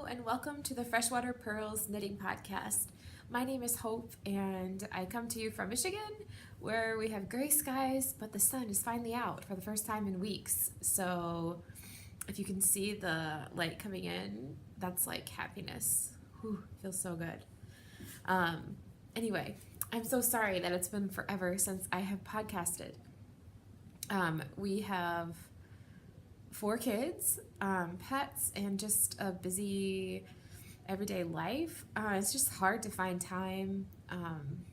and welcome to the Freshwater Pearls Knitting Podcast. My name is Hope, and I come to you from Michigan, where we have gray skies, but the sun is finally out for the first time in weeks. So if you can see the light coming in, that's like happiness. Whew, feels so good. Anyway, I'm so sorry that it's been forever since I have podcasted. We have 4 kids, pets, and just a busy everyday life. It's just hard to find time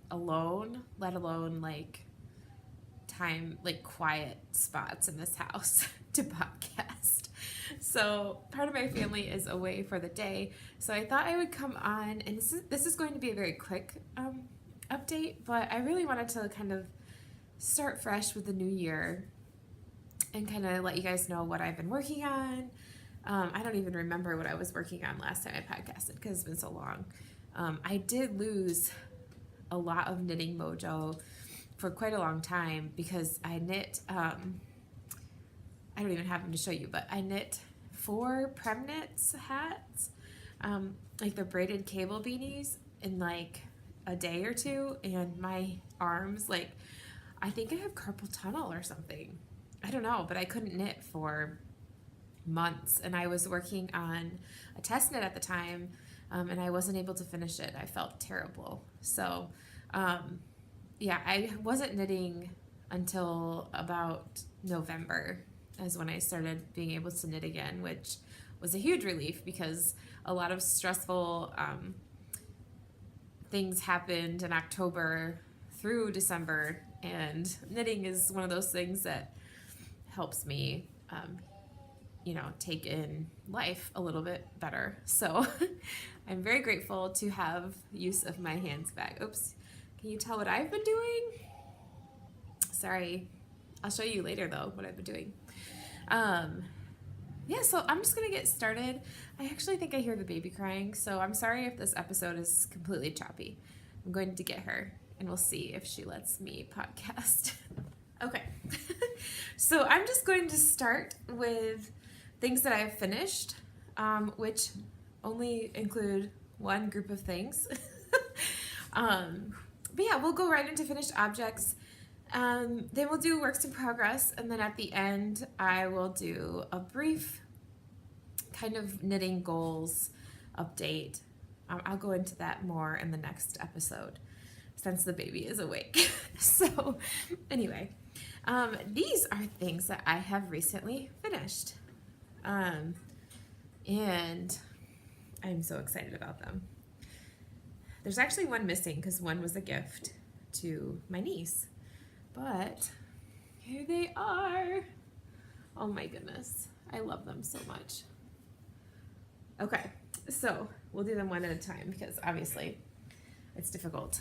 alone, let alone like time, like quiet spots in this house to podcast. So part of my family is away for the day. So I thought I would come on, and this is going to be a very quick update, but I really wanted to kind of start fresh with the new year and kind of let you guys know what I've been working on. I don't even remember what I was working on last time I podcasted because it's been so long. I did lose a lot of knitting mojo for quite a long time because I knit, I don't even have them to show you, but I knit 4 Premknits hats, like the braided cable beanies, in like a day or two, and my arms, like, I think I have carpal tunnel or something. I don't know, but I couldn't knit for months, and I was working on a test knit at the time, and I wasn't able to finish it. I felt terrible. So, yeah, I wasn't knitting until about November is when I started being able to knit again, which was a huge relief because a lot of stressful things happened in October through December, and knitting is one of those things that helps me, take in life a little bit better. So I'm very grateful to have use of my hands back. Oops. Can you tell what I've been doing? Sorry. I'll show you later, though, what I've been doing. Yeah, so I'm just going to get started. I actually think I hear the baby crying, so I'm sorry if this episode is completely choppy. I'm going to get her, and we'll see if she lets me podcast. Okay. So I'm just going to start with things that I've finished, which only include one group of things. But yeah, we'll go right into finished objects. Then we'll do works in progress, and then at the end I will do a brief kind of knitting goals update. I'll go into that more in the next episode since the baby is awake. So anyway, these are things that I have recently finished, and I'm so excited about them. There's actually one missing because one was a gift to my niece, but here they are. Oh my goodness, I love them so much. Okay, so we'll do them one at a time because obviously it's difficult.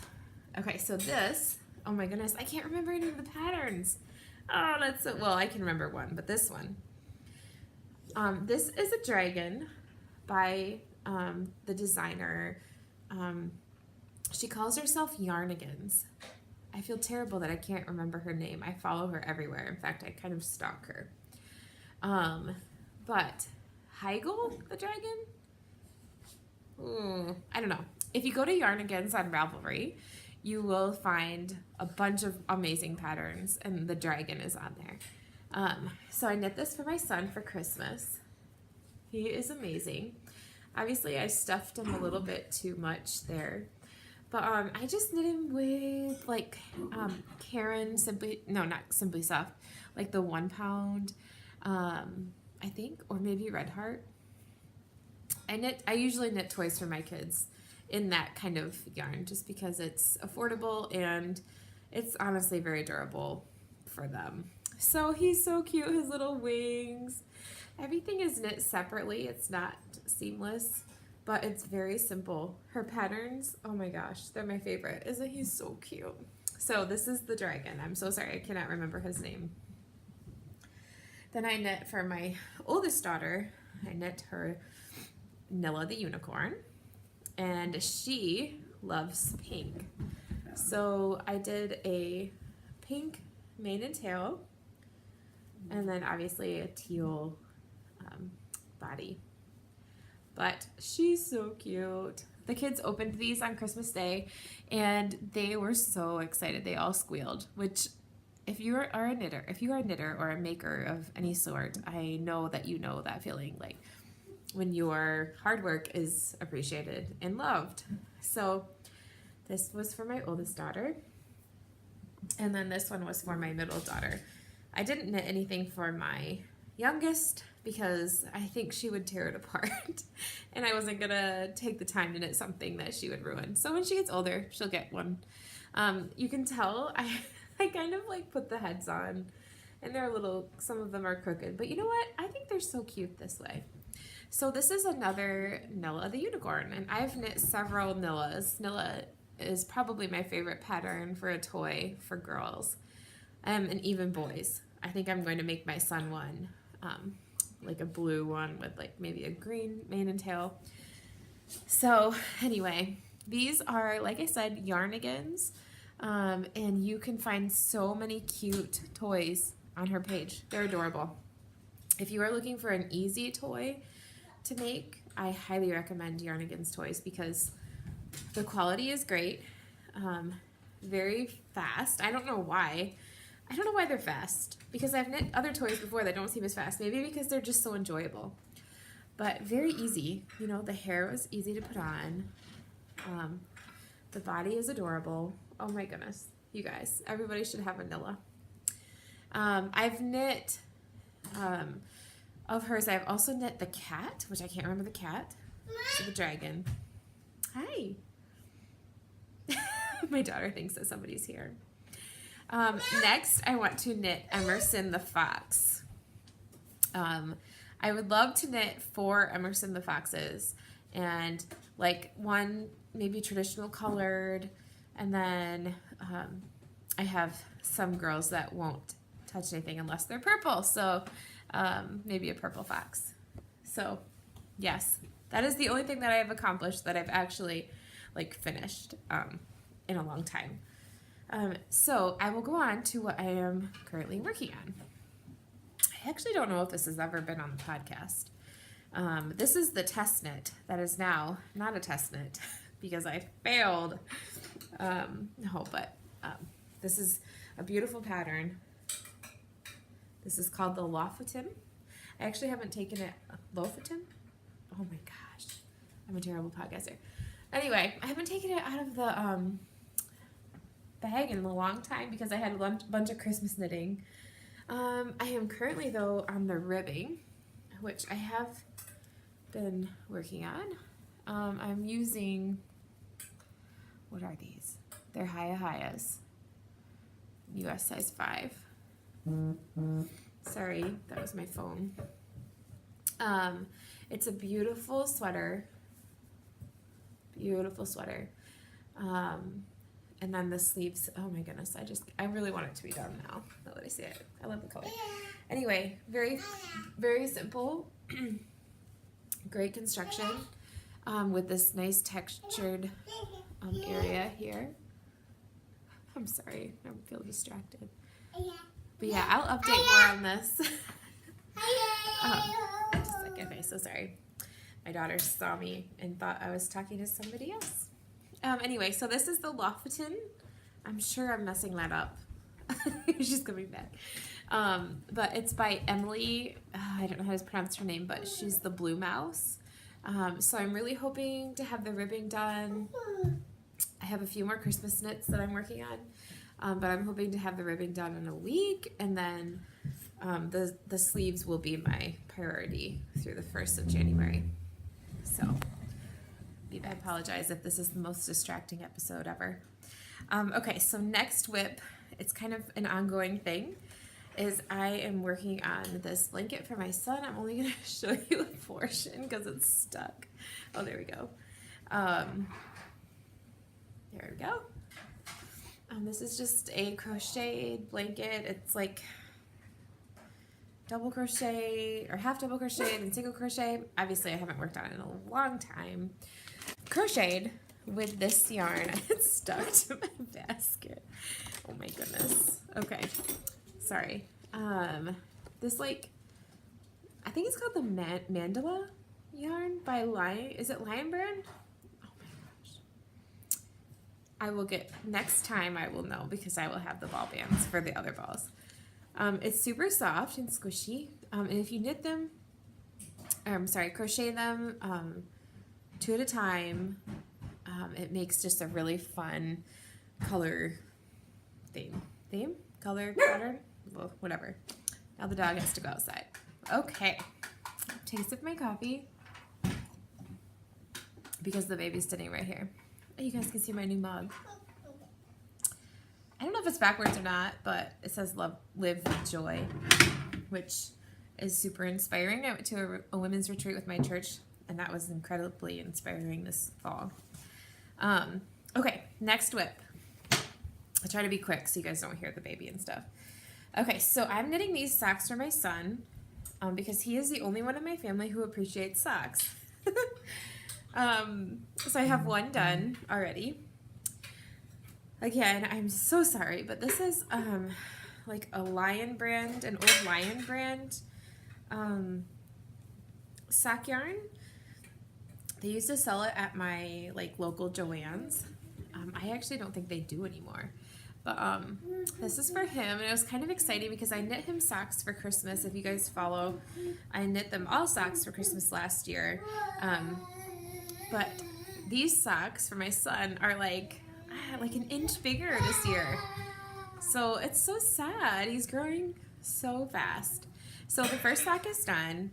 Okay, so this, oh my goodness, I can't remember any of the patterns. Oh, that's so, well, I can remember one, but this one. This is a dragon by the designer. She calls herself Yarnigans. I feel terrible that I can't remember her name. I follow her everywhere. In fact, I kind of stalk her. But Heigl, the dragon? I don't know. If you go to Yarnigans on Ravelry, you will find a bunch of amazing patterns, and the dragon is on there. So I knit this for my son for Christmas. He is amazing. Obviously, I stuffed him a little bit too much there. But I just knit him with like Caron not Simply Soft, like the 1 pound, I think, or maybe Red Heart. I usually knit toys for my kids in that kind of yarn just because it's affordable and it's honestly very durable for them. So he's so cute, his little wings. Everything is knit separately. It's not seamless, but it's very simple. Her patterns, oh my gosh, they're my favorite. Isn't he so cute? So this is the dragon. I'm so sorry, I cannot remember his name. Then I knit for my oldest daughter. I knit her Nilla the unicorn, and she loves pink. So I did a pink mane and tail, and then obviously a teal body. but she's so cute. The kids opened these on Christmas Day, and they were so excited. They all squealed, which if you are a knitter or a maker of any sort, I know that you know that feeling, like when your hard work is appreciated and loved. So this was for my oldest daughter, and then this one was for my middle daughter. I didn't knit anything for my youngest because I think she would tear it apart and I wasn't gonna take the time to knit something that she would ruin. So when she gets older, she'll get one. You can tell I kind of like put the heads on, and they're little, some of them are crooked, but you know what? I think they're so cute this way. So this is another Nilla the Unicorn, and I've knit several Nillas. Nilla is probably my favorite pattern for a toy for girls, and even boys. I think I'm going to make my son one, like a blue one with like maybe a green mane and tail. So anyway, these are, like I said, Yarnigans, and you can find so many cute toys on her page. They're adorable. If you are looking for an easy toy to make, I highly recommend Yarnigans toys because the quality is great, very fast. I don't know why they're fast, because I've knit other toys before that don't seem as fast. Maybe because they're just so enjoyable, but very easy. You know, the hair was easy to put on. The body is adorable. Oh my goodness, you guys, everybody should have a Nilla. I've knit of hers. I've also knit the cat, which I can't remember the cat. So the dragon. Hi. My daughter thinks that somebody's here. Next, I want to knit Emerson the Fox. I would love to knit 4 Emerson the Foxes, and like one maybe traditional colored, and then I have some girls that won't touch anything unless they're purple, so maybe a purple fox. So yes, that is the only thing that I have accomplished that I've actually like finished in a long time. So I will go on to what I am currently working on. I actually don't know if this has ever been on the podcast. This is the test knit that is now not a test knit because I failed. This is a beautiful pattern. This is called the Lofoten. I actually haven't taken it. Lofoten? Oh my gosh. I'm a terrible podcaster. Anyway, I haven't taken it out of the bag in a long time because I had a bunch of Christmas knitting. I am currently, though, on the ribbing, which I have been working on. I'm using, what are these? They're Hayas. US size 5. Sorry, that was my phone. It's a beautiful sweater. Beautiful sweater. And then the sleeves, oh my goodness, I really want it to be done now that I see it. I love the color. Anyway, very, very simple. Great construction with this nice textured area here. I'm sorry, I feel distracted. But yeah, I'll update more on this. Just a second, okay, so sorry. My daughter saw me and thought I was talking to somebody else. Anyway, so this is the Lofoten. I'm sure I'm messing that up. She's coming back. But it's by Emily. I don't know how to pronounce her name, but she's the Blue Mouse. So I'm really hoping to have the ribbing done. I have a few more Christmas knits that I'm working on, but I'm hoping to have the ribbing done in a week, and then the sleeves will be my priority through the 1st of January. So I apologize if this is the most distracting episode ever. Okay, so next whip, it's kind of an ongoing thing, is I am working on this blanket for my son. I'm only going to show you a portion because it's stuck. Oh, there we go. There we go. This is just a crocheted blanket. It's like double crochet or half double crochet and single crochet. Obviously, I haven't worked on it in a long time. Crocheted with this yarn. It's stuck to my basket. Oh my goodness. Okay, sorry. This, like, I think it's called the mandala yarn by Lion. Is it Lion Brand? Oh my gosh. I will get, next time I will know because I will have the ball bands for the other balls. It's super soft and squishy. And if you knit them, crochet them 2 at a time, it makes just a really fun color color pattern, well, whatever. Now the dog has to go outside. Okay, taste of my coffee because the baby's sitting right here. You guys can see my new mug. I don't know if it's backwards or not, but it says live with joy, which is super inspiring. I went to a women's retreat with my church, and that was incredibly inspiring this fall. Okay, next whip. I'll try to be quick so you guys don't hear the baby and stuff. Okay, so I'm knitting these socks for my son because he is the only one in my family who appreciates socks. So I have one done already. Again, I'm so sorry, but this is like a Lion brand, an old Lion brand sock yarn. They used to sell it at my like local Joann's. I actually don't think they do anymore. But this is for him, and it was kind of exciting because I knit him socks for Christmas. If you guys follow, I knit them all socks for Christmas last year. But these socks for my son are like an inch bigger this year. So it's so sad. He's growing so fast. So the first sock is done,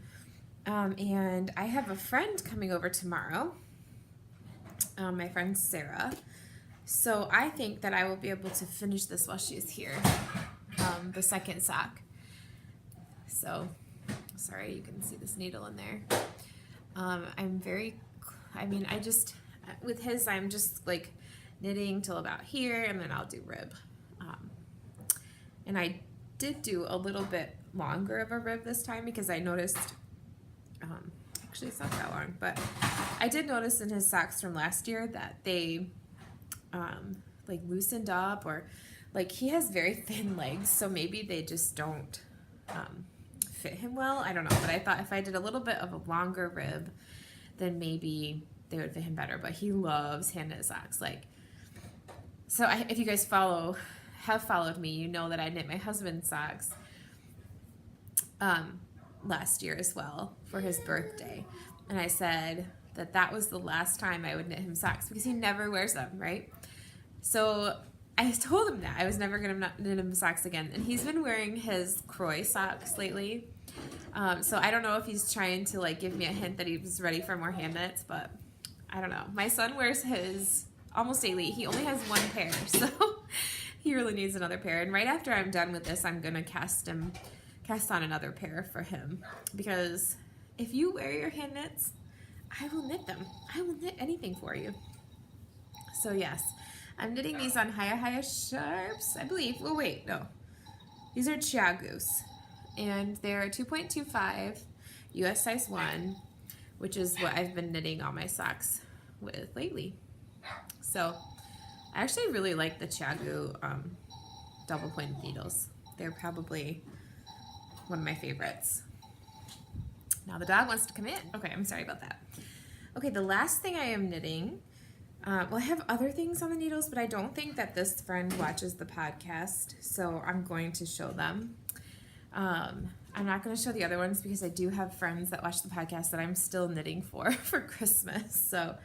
and I have a friend coming over tomorrow. My friend Sarah. So I think that I will be able to finish this while she's here, the second sock. So, sorry, you can see this needle in there. With his, I'm just like knitting till about here, and then I'll do rib. And I did do a little bit longer of a rib this time because I noticed, actually it's not that long, but I did notice in his socks from last year that they like loosened up, or like he has very thin legs, so maybe they just don't fit him well. I don't know, but I thought if I did a little bit of a longer rib, then maybe they would fit him better. But he loves hand knit socks. Like, so if you guys have followed me, you know that I knit my husband's socks last year as well for his birthday, and I said that was the last time I would knit him socks because he never wears them, right? So I told him that I was never going to knit him socks again, and he's been wearing his Croy socks lately. So I don't know if he's trying to like give me a hint that he was ready for more hand knits, but I don't know. My son wears his almost daily. He only has one pair, so he really needs another pair. And right after I'm done with this, I'm going to cast on another pair for him, because if you wear your hand knits, I will knit them. I will knit anything for you. So yes, I'm knitting these on Hiya Sharps, I believe. Oh wait, no. These are Chiagoos, and they're 2.25 US size 1, which is what I've been knitting all my socks with lately. So I actually really like the Chiagoo double pointed needles. They're probably one of my favorites. Now the dog wants to come in. Okay, I'm sorry about that. Okay, the last thing I am knitting, well, I have other things on the needles, but I don't think that this friend watches the podcast, so I'm going to show them. I'm not going to show the other ones because I do have friends that watch the podcast that I'm still knitting for Christmas. So,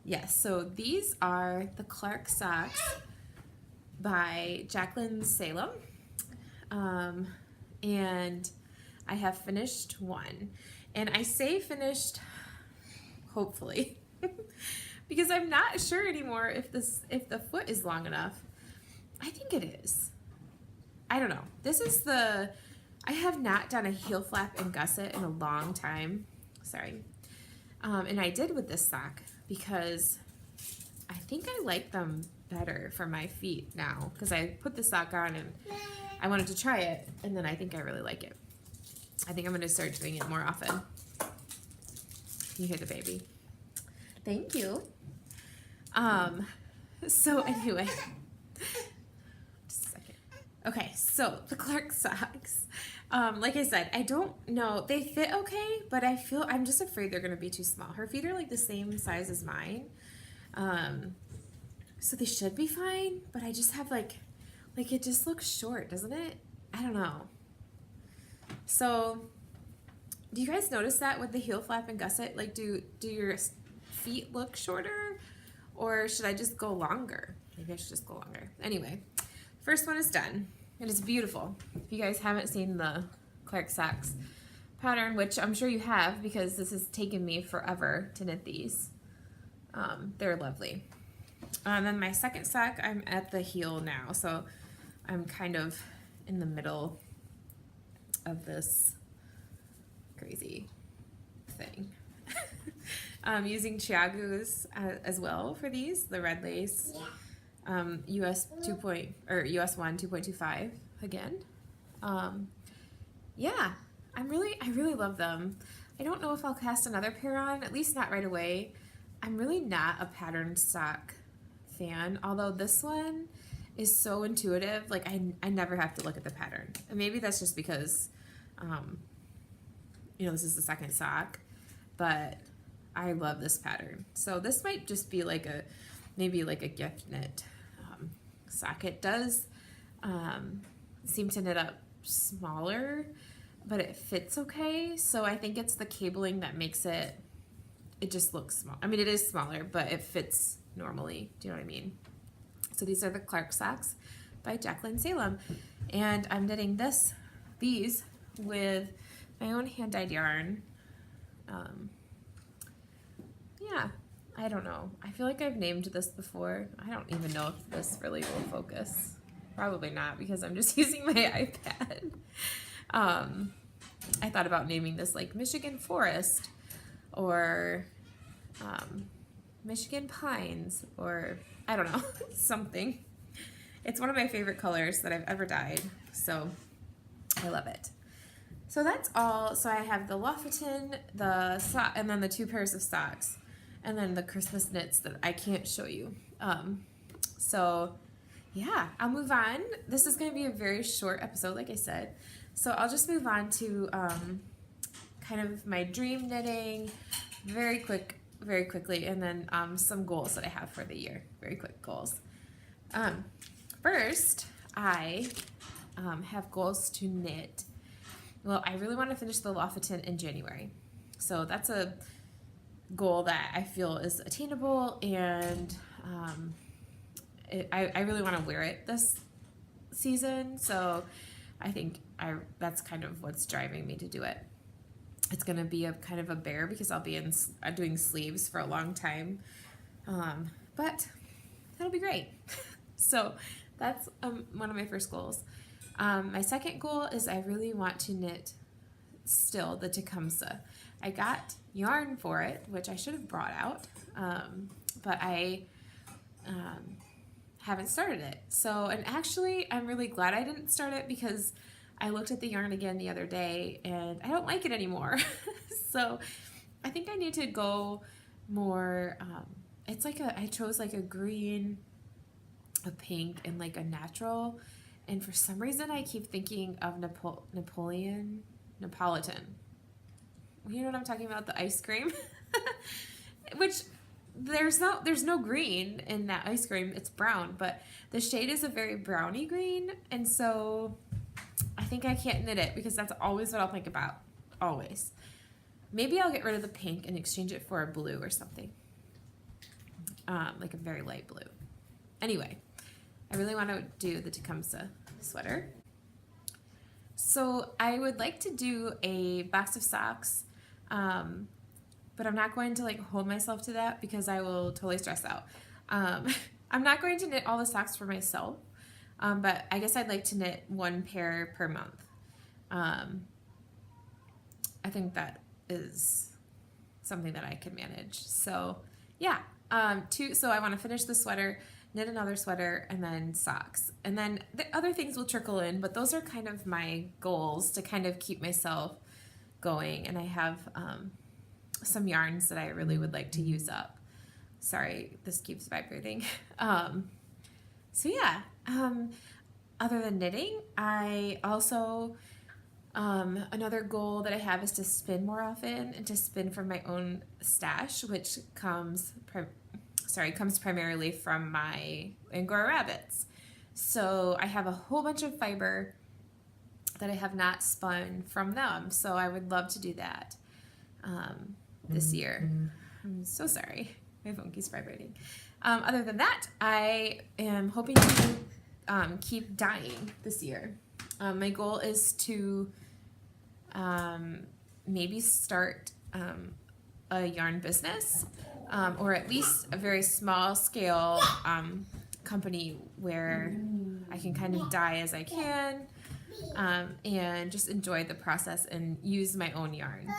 yes, so these are the Clark socks by Jacqueline Salem, and I have finished one. And I say finished, hopefully, because I'm not sure anymore if the foot is long enough. I think it is. I don't know. I have not done a heel flap and gusset in a long time. Sorry. And I did with this sock because I think I like them better for my feet now, because I put the sock on and I wanted to try it, and then I think I really like it. I think I'm going to start doing it more often. You hear the baby. Thank you. So anyway, just a second. Okay, so the Clark socks. Like I said, I don't know. They fit okay, but I'm just afraid they're gonna be too small. Her feet are like the same size as mine. So they should be fine, but I just have like it just looks short, doesn't it? I don't know. So do you guys notice that with the heel flap and gusset? Like do your feet look shorter, or should I just go longer? Maybe I should just go longer. Anyway, first one is done. It is beautiful. If you guys haven't seen the Clark Sacks pattern, which I'm sure you have because this has taken me forever to knit these, they're lovely. And then my second sock, I'm at the heel now, so I'm kind of in the middle of this crazy thing. I'm using Chiagu's as well for these, the red lace. US 1 2.25 again. Yeah, I really love them. I don't know if I'll cast another pair on, at least not right away. I'm really not a patterned sock fan, although this one is so intuitive. Like I never have to look at the pattern, and maybe that's just because you know, this is the second sock, but I love this pattern. So this might just be like maybe like a gift knit sock. It does seem to knit up smaller, but it fits okay. So I think it's the cabling that makes it just looks small. I mean, it is smaller, but it fits normally. Do you know what I mean? So these are the Clark Sacks by Jacqueline Salem. And I'm knitting these with my own hand-dyed yarn. Yeah, I don't know. I feel like I've named this before. I don't even know if this really will focus. Probably not, because I'm just using my iPad. I thought about naming this like Michigan Forest or Michigan Pines, or I don't know, something. It's one of my favorite colors that I've ever dyed, so I love it. So that's all. So I have the Lofoten, and then the 2 pairs of socks, and then the Christmas knits that I can't show you. So yeah, I'll move on. This is going to be a very short episode, like I said. So I'll just move on to kind of my dream knitting very quickly, and then some goals that I have for the year. Very quick goals. First, I have goals to knit. Well, I really want to finish the Lofoten in January. So that's a goal that I feel is attainable, and I really want to wear it this season. So I think that's kind of what's driving me to do it. It's going to be a kind of a bear because I'll be doing sleeves for a long time. But that'll be great. So that's one of my first goals. My second goal is I really want to knit still the Tecumseh. I got yarn for it, which I should have brought out, but I haven't started it. So, and actually I'm really glad I didn't start it because I looked at the yarn again the other day and I don't like it anymore. So I think I need to go more, it's like I chose like a green, a pink, and like a natural. And for some reason I keep thinking of Neapolitan. You know what I'm talking about? The ice cream, which there's no green in that ice cream. It's brown, but the shade is a very browny green. And so I think I can't knit it because that's always what I'll think about. Always. Maybe I'll get rid of the pink and exchange it for a blue or something. Like a very light blue. Anyway, I really want to do the Tecumseh sweater. So I would like to do a box of socks, but I'm not going to like hold myself to that because I will totally stress out. I'm not going to knit all the socks for myself, but I guess I'd like to knit 1 pair per month. I think that is something that I can manage. So yeah, so I want to finish the sweater, knit another sweater, and then socks. And then the other things will trickle in, but those are kind of my goals to kind of keep myself going. And I have some yarns that I really would like to use up. Sorry, this keeps vibrating. So yeah, other than knitting, I also Another goal that I have is to spin more often and to spin from my own stash, which comes primarily from my Angora rabbits. So I have a whole bunch of fiber that I have not spun from them. So I would love to do that this year. I'm so sorry. My phone keeps vibrating. Other than that, I am hoping to keep dyeing this year. My goal is to maybe start a yarn business, or at least a very small scale company where I can kind of dye as I can, and just enjoy the process and use my own yarns,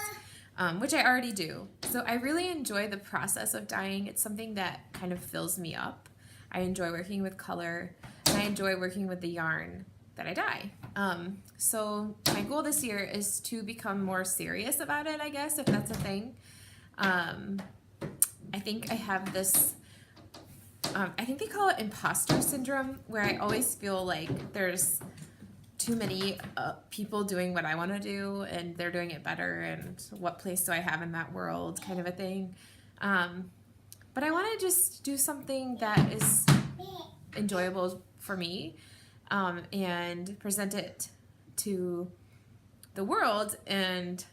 which I already do. So I really enjoy the process of dyeing. It's something that kind of fills me up. I enjoy working with color, and I enjoy working with the yarn that I dye. So my goal this year is to become more serious about it, I guess, if that's a thing. I think I have this, I think they call it imposter syndrome, where I always feel like there's too many people doing what I want to do, and they're doing it better, and what place do I have in that world, kind of a thing. But I want to just do something that is enjoyable for me, and present it to the world. And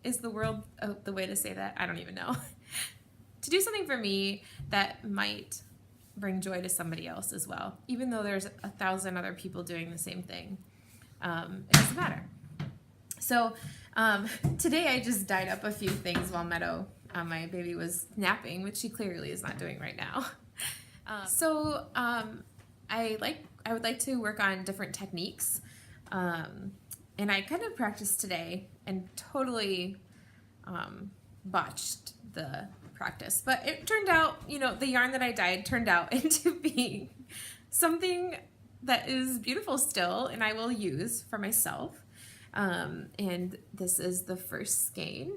is the world the way to say that? I don't even know. To do something for me that might bring joy to somebody else as well, even though there's 1,000 other people doing the same thing. It doesn't matter. So today I just dyed up a few things while Meadow, my baby, was napping, which she clearly is not doing right now. I would like to work on different techniques, and I kind of practiced today and totally botched the practice, but it turned out, the yarn that I dyed turned out into being something that is beautiful still, and I will use for myself. And this is the first skein.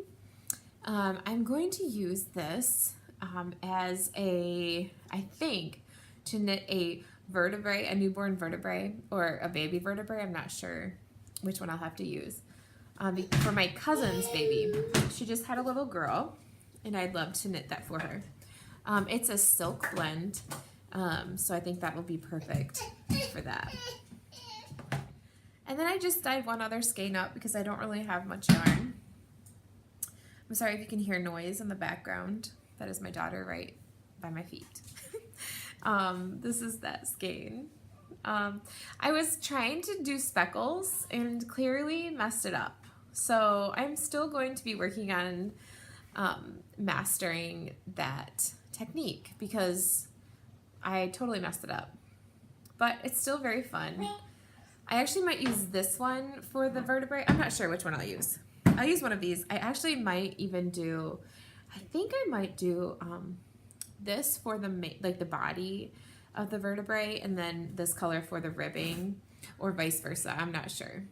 I'm going to use this as I think, to knit a vertebrae, a newborn vertebrae, or a baby vertebrae. I'm not sure which one I'll have to use. For my cousin's baby. She just had a little girl, and I'd love to knit that for her. It's a silk blend, so I think that will be perfect for that. And then I just dyed one other skein up because I don't really have much yarn. I'm sorry if you can hear noise in the background. That is my daughter right by my feet. This is that skein. I was trying to do speckles and clearly messed it up. So I'm still going to be working on mastering that technique because I totally messed it up. But it's still very fun. I actually might use this one for the vertebrae. I'm not sure which one I'll use. I'll use one of these. I actually might even do, I think I might do this for the body of the vertebrae, and then this color for the ribbing, or vice versa. I'm not sure.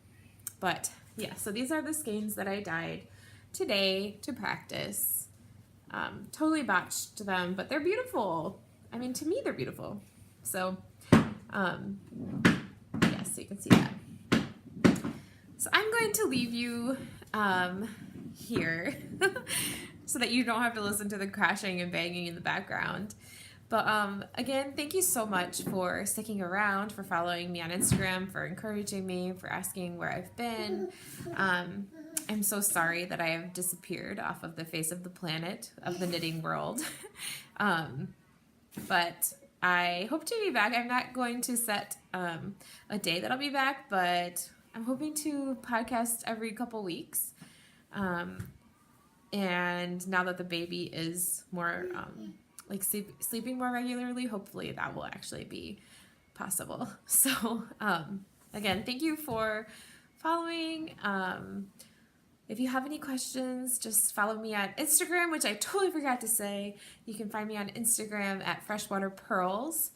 But yeah, so these are the skeins that I dyed today to practice. Totally botched them, but they're beautiful. I mean, to me, they're beautiful. So, yeah, so you can see that. So I'm going to leave you here so that you don't have to listen to the crashing and banging in the background. But again, thank you so much for sticking around, for following me on Instagram, for encouraging me, for asking where I've been. I'm so sorry that I have disappeared off of the face of the planet, of the knitting world. But I hope to be back. I'm not going to set a day that I'll be back, but I'm hoping to podcast every couple weeks. And now that the baby is more sleeping more regularly, hopefully that will actually be possible. So again, thank you for following. If you have any questions, just follow me on Instagram, which I totally forgot to say. You can find me on Instagram at freshwaterpearls.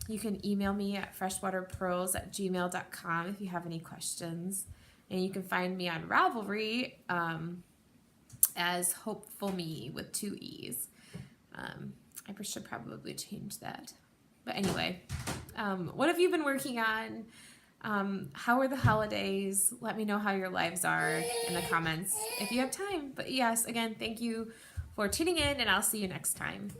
You can email me at freshwaterpearls@gmail.com if you have any questions. And you can find me on Ravelry as Hopeful Me with 2 E's. I should probably change that. But anyway, what have you been working on? How are the holidays? Let me know how your lives are in the comments if you have time. But yes, again, thank you for tuning in, and I'll see you next time.